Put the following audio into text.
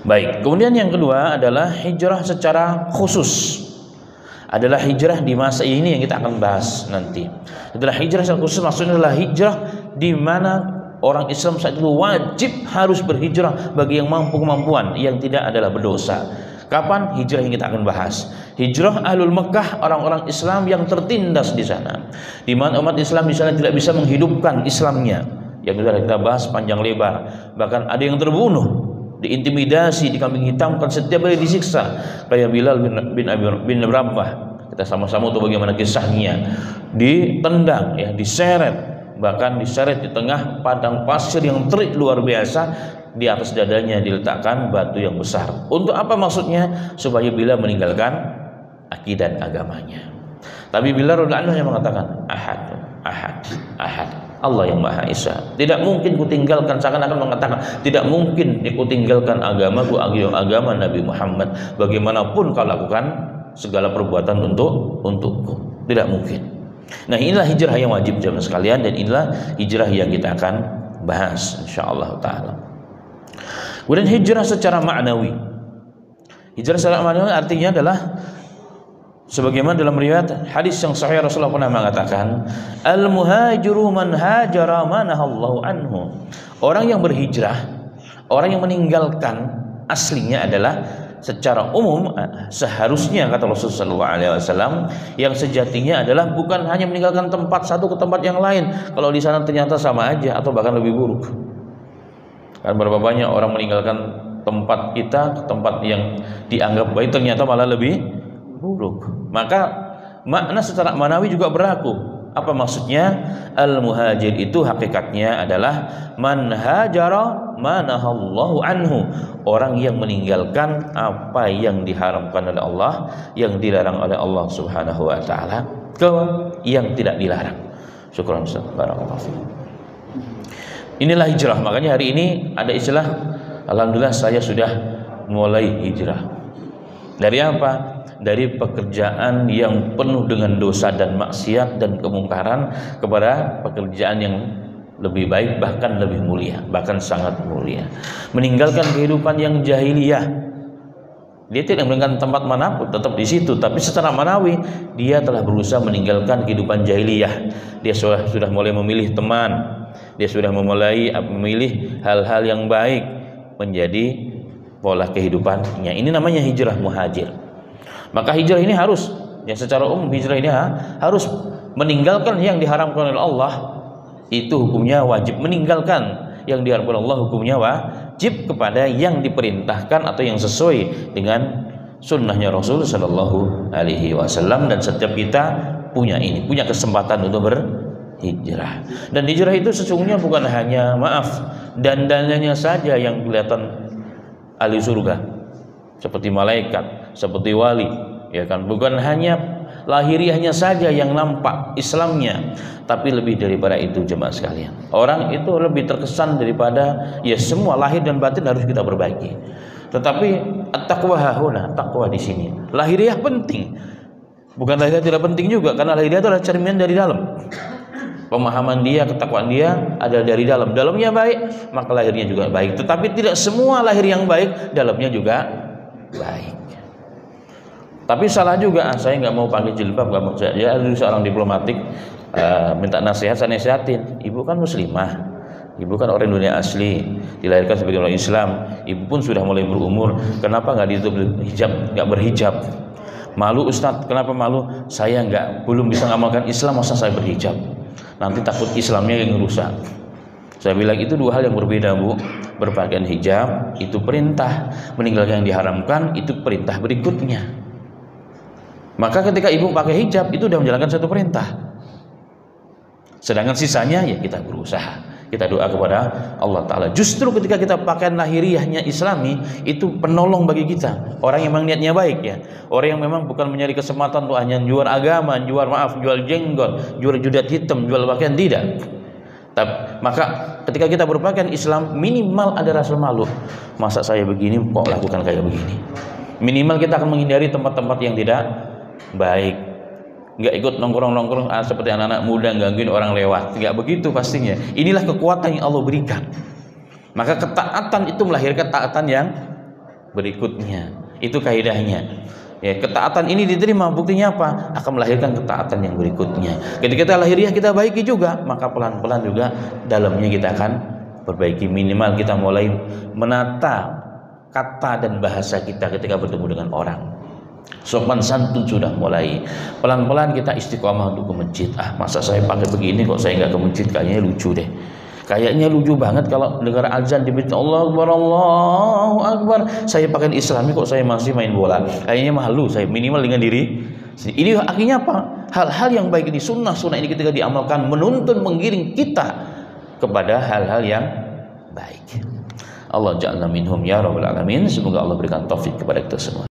Baik, kemudian yang kedua adalah hijrah secara khusus. Adalah hijrah di masa ini yang kita akan bahas nanti. Adalah hijrah secara khusus, maksudnya adalah hijrah di mana orang Islam saat itu wajib harus berhijrah bagi yang mampu kemampuan, yang tidak adalah berdosa. Kapan hijrah yang kita akan bahas? Hijrah Ahlul Mekah, orang-orang Islam yang tertindas di sana, di mana umat Islam di sana tidak bisa menghidupkan Islamnya. Yang sudah kita bahas panjang lebar. Bahkan ada yang terbunuh, diintimidasi, dikambing hitamkan, setiap hari disiksa. Kayak Bilal bin Rabah, kita sama-sama tahu bagaimana kisahnya. Ditendang, ya, diseret, bahkan diseret di tengah padang pasir yang terik luar biasa. Di atas dadanya diletakkan batu yang besar. Untuk apa maksudnya? Supaya Bilal meninggalkan akidah agamanya. Tapi Bilal radhiyallahu anhu yang mengatakan ahad, ahad, ahad, Allah yang Maha Esa. Tidak mungkin kutinggalkan, seakan-akan mengatakan tidak mungkin kutinggalkan agamaku, agama Nabi Muhammad. Bagaimanapun kau lakukan segala perbuatan untukku, tidak mungkin. Nah, inilah hijrah yang wajib jemaah sekalian, dan inilah hijrah yang kita akan bahas insyaallah taala. Kemudian hijrah secara maknawi. Hijrah secara maknawi artinya adalah sebagaimana dalam riwayat hadis yang sahih, Rasulullah pernah mengatakan, al-muhajiru man hajara ma nahallahu anhu. Orang yang berhijrah, orang yang meninggalkan aslinya adalah secara umum seharusnya, kata Rasulullah SAW, yang sejatinya adalah bukan hanya meninggalkan tempat satu ke tempat yang lain kalau di sana ternyata sama aja atau bahkan lebih buruk. Kan berapa banyak orang meninggalkan tempat kita ke tempat yang dianggap baik ternyata malah lebih buruk. Maka makna secara manawi juga berlaku. Apa maksudnya? Al-muhajir itu hakikatnya adalah man hajara ma nahallahu anhu, orang yang meninggalkan apa yang diharamkan oleh Allah, yang dilarang oleh Allah Subhanahu wa taala, ke yang tidak dilarang. Syukran Ustaz, barakallahu fiik. Inilah hijrah. Makanya hari ini ada istilah, alhamdulillah saya sudah mulai hijrah. Dari apa? Dari pekerjaan yang penuh dengan dosa dan maksiat dan kemungkaran kepada pekerjaan yang lebih baik, bahkan lebih mulia, bahkan sangat mulia. Meninggalkan kehidupan yang jahiliyah. Dia tidak meninggalkan tempat manapun, tetap di situ, tapi secara manawi dia telah berusaha meninggalkan kehidupan jahiliyah. Dia sudah mulai memilih teman, dia sudah memulai memilih hal-hal yang baik menjadi pola kehidupannya. Ini namanya hijrah muhajir. Maka hijrah ini harus, ya secara umum hijrah ini harus meninggalkan yang diharamkan oleh Allah, itu hukumnya wajib. Meninggalkan yang diharamkan Allah hukumnya wajib kepada yang diperintahkan atau yang sesuai dengan sunnahnya Rasul Sallallahu Alaihi Wasallam. Dan setiap kita punya kesempatan untuk berhijrah. Dan hijrah itu sesungguhnya bukan hanya dandanannya saja yang kelihatan ahli surga, seperti malaikat, seperti wali, ya kan? Bukan hanya lahiriahnya saja yang nampak Islamnya, tapi lebih daripada itu jemaah sekalian. Orang itu lebih terkesan daripada, ya semua lahir dan batin harus kita berbagi. Tetapi at-taqwa hahuna, takwa di sini. Lahiriah penting. Bukan lahiriah tidak penting juga, karena lahiriah itu adalah cerminan dari dalam. Pemahaman dia, ketakwaan dia ada dari dalam. Dalamnya baik, maka lahirnya juga baik. Tetapi tidak semua lahir yang baik, dalamnya juga baik. Tapi salah juga, saya nggak mau pakai jilbab, nggak mau. Ya, seorang diplomatik minta nasihat, saya nasihatin. Ibu kan muslimah, ibu kan orang dunia asli, dilahirkan sebagai orang Islam. Ibu pun sudah mulai berumur, kenapa nggak ditutup hijab, nggak berhijab? Malu Ustadz, kenapa malu? Saya belum bisa ngamalkan Islam, masa saya berhijab? Nanti takut Islamnya yang rusak. Saya bilang itu dua hal yang berbeda, Bu. Berpakaian hijab itu perintah, meninggalkan yang diharamkan itu perintah berikutnya. Maka ketika ibu pakai hijab itu sudah menjalankan satu perintah. Sedangkan sisanya ya kita berusaha, kita doa kepada Allah Ta'ala. Justru ketika kita pakaian lahiriahnya Islami, itu penolong bagi kita. Orang yang memang niatnya baik, ya, orang yang memang bukan mencari kesempatan untuk hanya jual agama, jual jenggot, jual judat hitam, jual pakaian, tidak. Maka ketika kita berpakaian Islam, minimal ada rasa malu. Masa saya begini kok lakukan kayak begini? Minimal kita akan menghindari tempat-tempat yang tidak baik. Nggak ikut nongkrong-nongkrong seperti anak-anak muda gangguin orang lewat. Nggak begitu pastinya. Inilah kekuatan yang Allah berikan. Maka ketaatan itu melahirkan ketaatan yang berikutnya. Itu kaidahnya. Ya, ketaatan ini diterima, buktinya apa? Akan melahirkan ketaatan yang berikutnya. Ketika kita lahiriah kita baiki juga, maka pelan-pelan juga dalamnya kita akan perbaiki. Minimal kita mulai menata kata dan bahasa kita ketika bertemu dengan orang. Sopan santun sudah mulai. Pelan-pelan kita istiqomah untuk ke masjid. Masa saya pakai begini kok saya nggak ke masjid? Kayaknya lucu deh. Kayaknya lucu banget kalau dengar azan di masjid, Allah Akbar, Allahu Akbar. Saya pakai Islami kok saya masih main bola. Kayaknya malu saya, minimal dengan diri. Ini akhirnya apa? Hal-hal yang baik ini, sunnah-sunnah ini ketika diamalkan menuntun, menggiring kita kepada hal-hal yang baik. Allah ja'alna minhum ya rabbal alamin. Semoga Allah berikan taufik kepada kita semua.